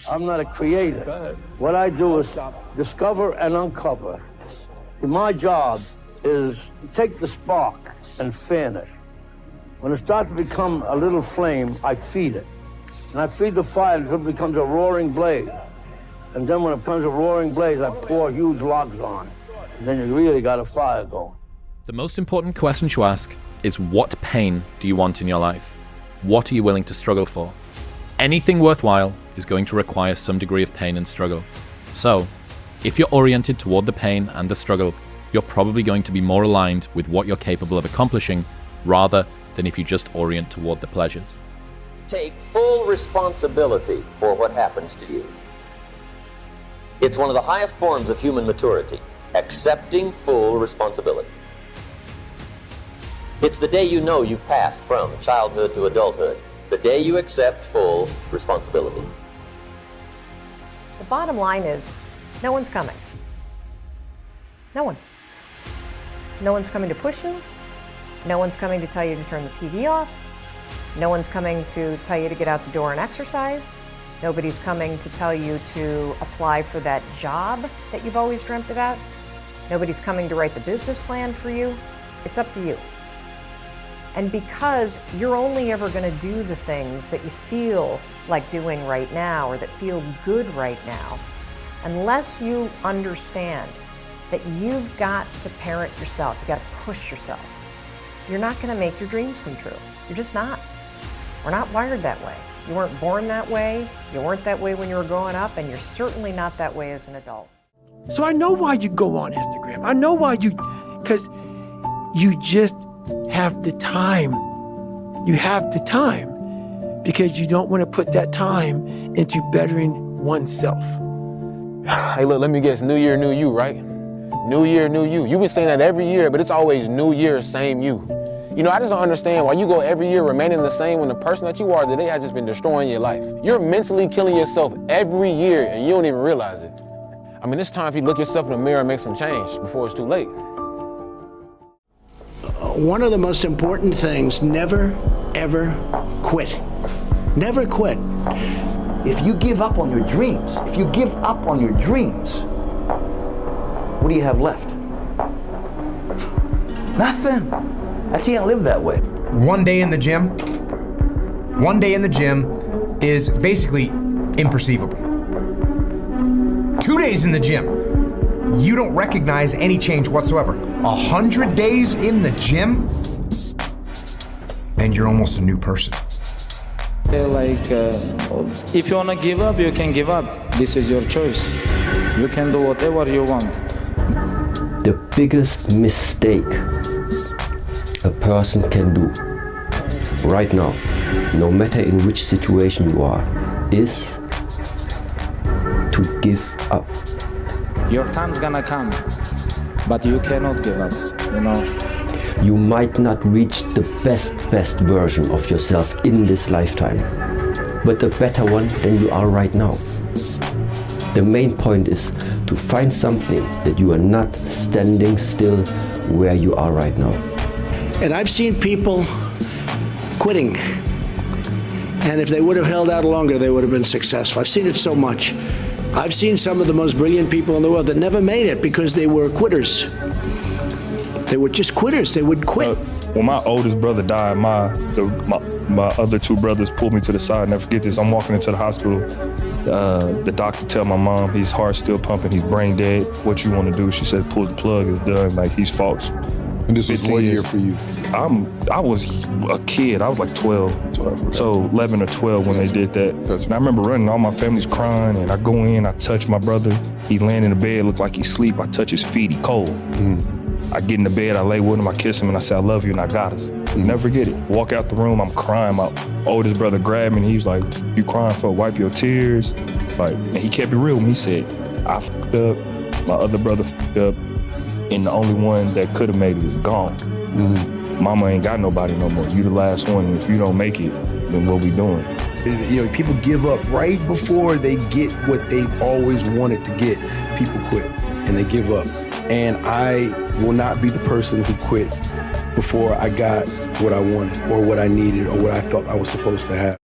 I'm not a creator. What I do is discover and uncover. My job is take the spark and fan it. When it starts to become a little flame, I feed it. And I feed the fire until it becomes a roaring blaze. And then when it becomes a roaring blaze, I pour huge logs on it. And then you really got a fire going. The most important question to ask is, what pain do you want in your life? What are you willing to struggle for? Anything worthwhile is going to require some degree of pain and struggle. So, if you're oriented toward the pain and the struggle, you're probably going to be more aligned with what you're capable of accomplishing, rather than if you just orient toward the pleasures. Take full responsibility for what happens to you. It's one of the highest forms of human maturity, accepting full responsibility. It's the day you know you've passed from childhood to adulthood, the day you accept full responsibility. The bottom line is, no one's coming. No one. No one's coming to push you. No one's coming to tell you to turn the TV off. No one's coming to tell you to get out the door and exercise. Nobody's coming to tell you to apply for that job that you've always dreamt about. Nobody's coming to write the business plan for you. It's up to you. And because you're only ever going to do the things that you feel like doing right now or that feel good right now, unless you understand that you've got to parent yourself, you've got to push yourself, you're not going to make your dreams come true. You're just not. We're not wired that way. You weren't born that way, you weren't that way when you were growing up, and you're certainly not that way as an adult. So I know why you go on Instagram. I know why because you just have the time. You have the time because you don't want to put that time into bettering oneself. Hey, look, let me guess, new year, new you, right? New year, new you. You've been saying that every year, but it's always new year, same you. You know, I just don't understand why you go every year remaining the same when the person that you are today has just been destroying your life. You're mentally killing yourself every year and you don't even realize it. I mean, it's time for you to look yourself in the mirror and make some change before it's too late. One of the most important things, never, ever quit. Never quit. If you give up on your dreams, what do you have left? Nothing. I can't live that way. One day in the gym is basically imperceivable. 2 days in the gym, you don't recognize any change whatsoever. 100 days in the gym, and you're almost a new person. If you want to give up, you can give up. This is your choice. You can do whatever you want. The biggest mistake a person can do right now, no matter in which situation you are, is to give up. Your time's gonna come, but you cannot give up, you know. You might not reach the best version of yourself in this lifetime, but a better one than you are right now. The main point is to find something that you are not standing still where you are right now. And I've seen people quitting. And if they would have held out longer, they would have been successful. I've seen it so much. I've seen some of the most brilliant people in the world that never made it because they were quitters. They were just quitters. They would quit. When my oldest brother died, my other two brothers pulled me to the side. Never forget this. I'm walking into the hospital. The doctor tell my mom his heart's still pumping. He's brain dead. What you want to do? She said, pull the plug. It's done. Like, he's false. And this was what year for you? I was a kid. I was like 12. So 11 or 12 when they did that. And I remember running. All my family's crying. And I go in. I touch my brother. He laying in the bed. Looked like he's asleep. I touch his feet. He cold. I get in the bed. I lay with him. I kiss him. And I say, I love you. And I got us. Never forget it. Walk out the room. I'm crying. My oldest brother grabbed me. And he's like, you crying for? Wipe your tears. Like, and he kept it real with me. He said, I f***ed up. My other brother f***ed up. And the only one that could have made it is gone. Mama ain't got nobody no more. You the last one. And if you don't make it, then what we doing? You know, people give up right before they get what they always wanted to get. People quit and they give up. And I will not be the person who quit before I got what I wanted or what I needed or what I felt I was supposed to have.